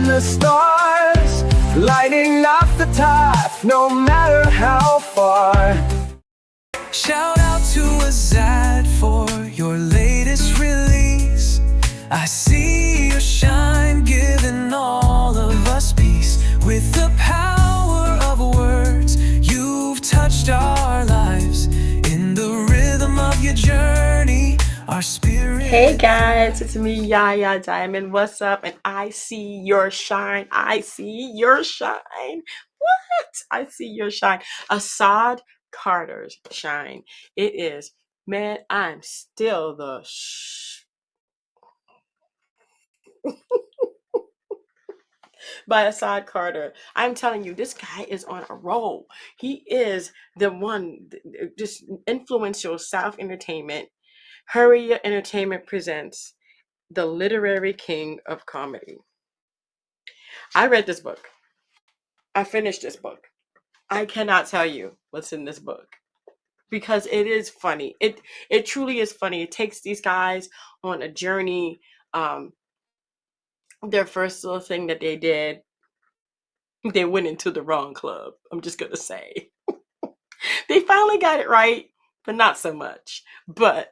and the stars, lighting up the top, no matter how far. Shout out to Asad for your latest release. I see your shine, giving all of us peace. With the power of words, you've touched our lives. In the rhythm of your journey, our spirit. Hey guys, it's me, Yaya Diamond. What's up? And I see your shine. I see your shine. What? I see your shine. Asad Carter's shine. It is, man, I'm still the by Asad Carter. I'm telling you, this guy is on a roll. He is the one, just influential South Entertainment. Hurry Entertainment presents the literary king of comedy. I read this book. I finished this book. I cannot tell you what's in this book because it is funny. It truly is funny. It takes these guys on a journey. Their first little thing that they did, they went into the wrong club. I'm just gonna say. They finally got it right, but not so much. But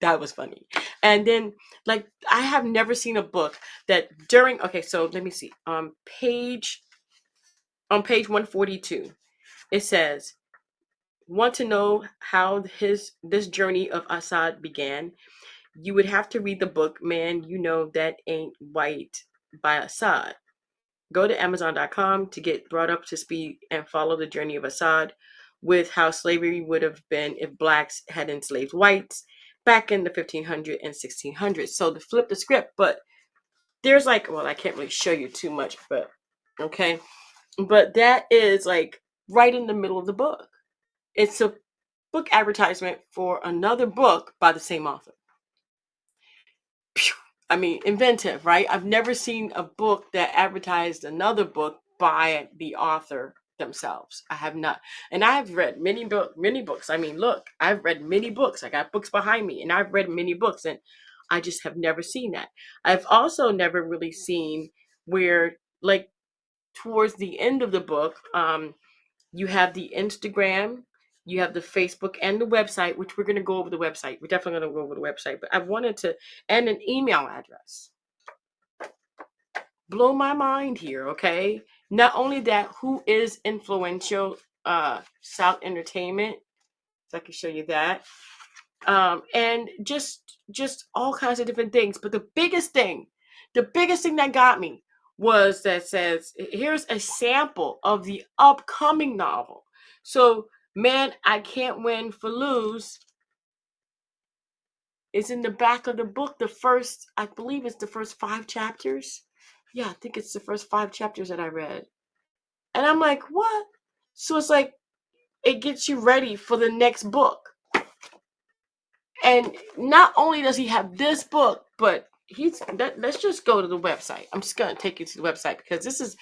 that was funny. And then, like, I have never seen a book that during. Okay, so let me see. Page 142, it says, "Want to know how this journey of Asad began? You would have to read the book, Man, You Know That Ain't White by Asad. Go to Amazon.com to get brought up to speed and follow the journey of Asad with how slavery would have been if blacks had enslaved whites back in the 1500s and 1600s." So to flip the script, but there's like, well, I can't really show you too much, but okay. But that is like right in the middle of the book. It's a book advertisement for another book by the same author. I mean, inventive, right? I've never seen a book that advertised another book by the author themselves. I have not. And I've read many books. I mean, look, I've read many books. I got books behind me and I've read many books, and I just have never seen that. I've also never really seen where, like, towards the end of the book, you have the Instagram, you have the Facebook, and the website, which we're going to go over the website. We're definitely going to go over the website, but I wanted to, and an email address. Blow my mind here, okay? Not only that, who is influential South Entertainment, so I can show you that. And just all kinds of different things. But the biggest thing that got me was that says, here's a sample of the upcoming novel. So, Man, I Can't Win for Lose is in the back of the book. I believe it's the first 5 chapters. Yeah, I think it's the first 5 chapters that I read. And I'm like, what? So it's like, it gets you ready for the next book. And not only does he have this book, but let's just go to the website. I'm just going to take you to the website because this is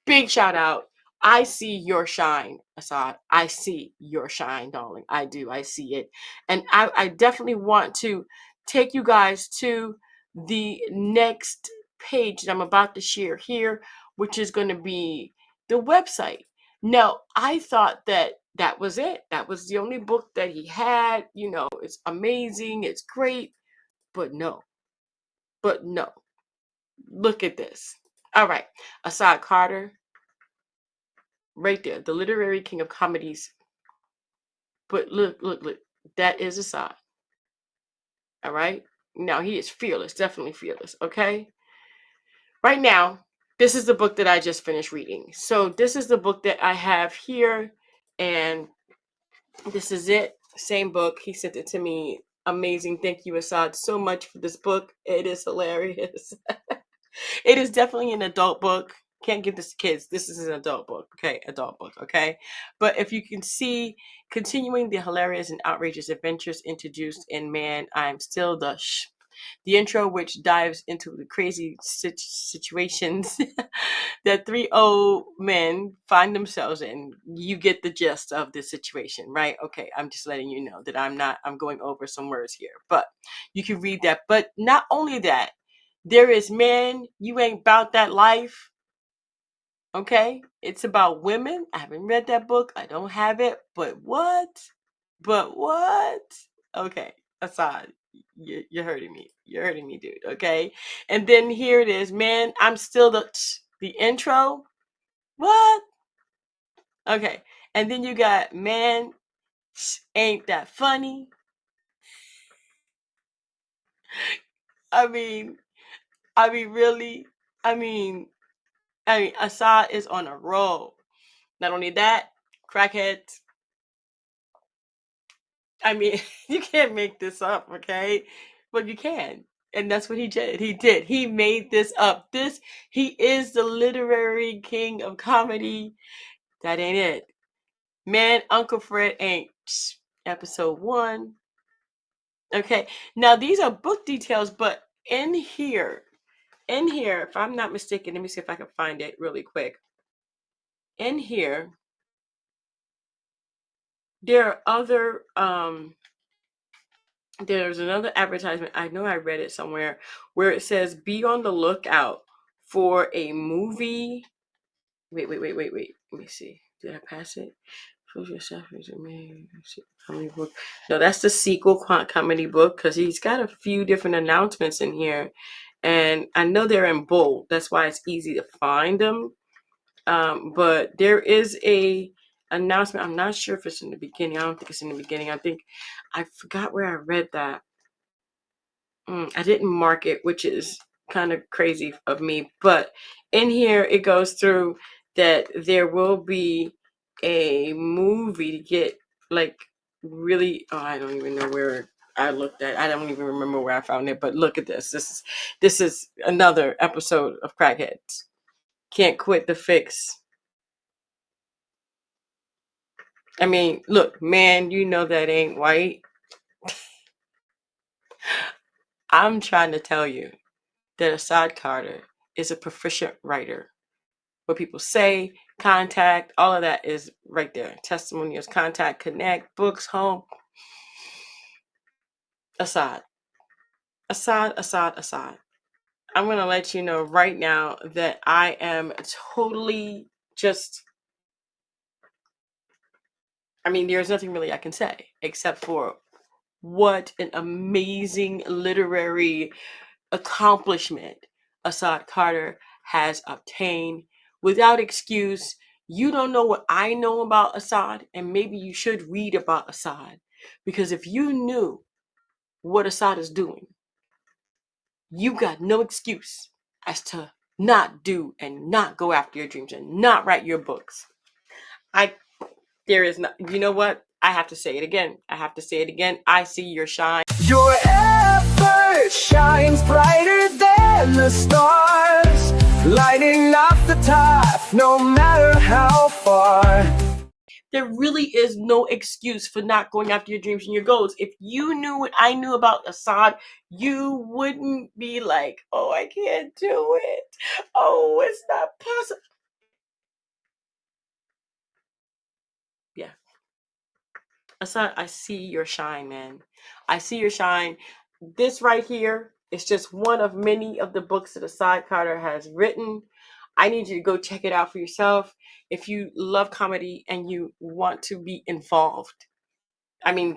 big shout out. I see your shine, Asad. I see your shine, darling. I do. I see it. And I definitely want to take you guys to the next page that I'm about to share here, which is going to be the website. Now, I thought that was it. That was the only book that he had. It's amazing. It's great. But no. But no. Look at this. All right. Asad Carter, right there, the literary king of comedies. But look. That is Asad. All right. Now he is fearless, definitely fearless. Okay. Right now, this is the book that I just finished reading. So this is the book that I have here, and this is it. Same book. He sent it to me. Amazing. Thank you, Asad, so much for this book. It is hilarious. It is definitely an adult book. Can't give this to kids. This is an adult book. Okay, adult book. Okay, but if you can see, continuing the hilarious and outrageous adventures introduced in Man, I'm Still the intro, which dives into the crazy situations that 3 old men find themselves in. You get the gist of the situation, right? Okay, I'm just letting you know that I'm going over some words here, but you can read that. But not only that, there is Man, You Ain't About That Life Okay? It's about women. I haven't read that book. I don't have it. But what? But what? Okay, Asad, you're hurting me. You're hurting me, dude. Okay? And then here it is, man. I'm still the intro. What? Okay. And then you got, man, ain't that funny? I mean, really? I mean, Assad is on a roll. Not only that, crackheads. I mean, you can't make this up, okay? But you can. And that's what he did. He made this up. He is the literary king of comedy. That ain't it. Man, Uncle Fred ain't. Episode 1. Okay. Now, these are book details, but in here, if I'm not mistaken, let me see if I can find it really quick. In here, there are other there's another advertisement. I know I read it somewhere where it says be on the lookout for a movie. Wait. Let me see. Did I pass it? Comedy book. No, that's the sequel comedy book because he's got a few different announcements in here. And I know they're in bold. That's why it's easy to find them. But there is a announcement. I'm not sure if it's in the beginning. I don't think it's in the beginning. I forgot where I read that. I didn't mark it, which is kind of crazy of me. But in here, it goes through that there will be a movie to get like really. Oh, I don't even know where I looked at. I don't even remember where I found it. But look at this. This is another episode of Crackheads. Can't quit the fix. I mean, look, man, you know that ain't white. I'm trying to tell you that Asad Carter is a proficient writer. What people say, contact, all of that is right there. Testimonials, contact, connect, books, home. Asad. I'm going to let you know right now that I am totally just, there's nothing really I can say except for what an amazing literary accomplishment Asad Carter has obtained without excuse. You don't know what I know about Asad, and maybe you should read about Asad, because if you knew what Asad is doing, you got no excuse as to not do and not go after your dreams and not write your books. There is not, you know what? I have to say it again. I see your shine. Your effort shines brighter than the stars, lighting up the top no matter how far. There really is no excuse for not going after your dreams and your goals. If you knew what I knew about Asad, you wouldn't be like, oh, I can't do it. Oh, it's not possible. Yeah. Asad, I see your shine, man. I see your shine. This right here is just one of many of the books that Asad Carter has written. I need you to go check it out for yourself. If you love comedy and you want to be involved,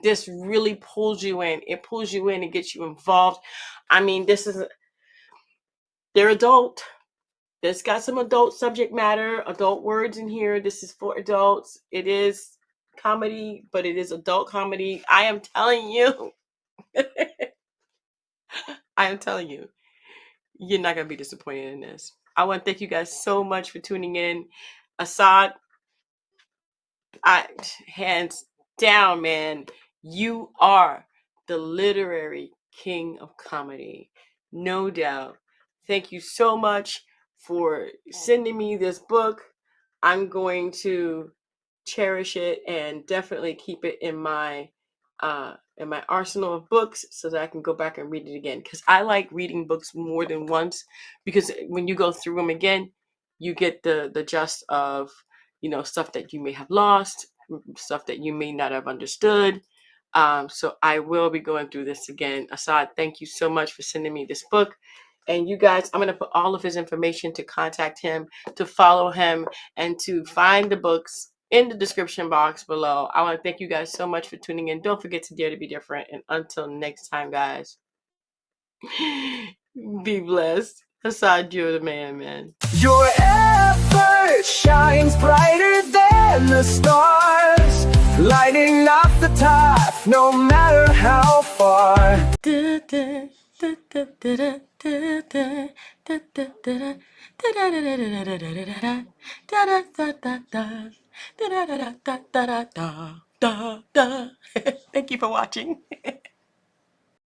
this really pulls you in. It pulls you in and gets you involved. They're adult. It's got some adult subject matter, adult words in here. This is for adults. It is comedy, but it is adult comedy. I am telling you. I am telling you. You're not going to be disappointed in this. I want to thank you guys so much for tuning in. Asad, hands down, man, you are the literary king of comedy, no doubt. Thank you so much for sending me this book. I'm going to cherish it and definitely keep it in my arsenal of books so that I can go back and read it again, because I like reading books more than once, because when you go through them again, you get the gist of stuff that you may have lost, stuff that you may not have understood. So I will be going through this again. Asad, thank you so much for sending me this book. And you guys, I'm going to put all of his information to contact him, to follow him, and to find the books in the description box below. I want to thank you guys so much for tuning in. Don't forget to dare to be different. And until next time, guys, be blessed. Asad, you're the man. Your effort shines brighter than the stars, lighting up the top no matter how far. Thank you for watching.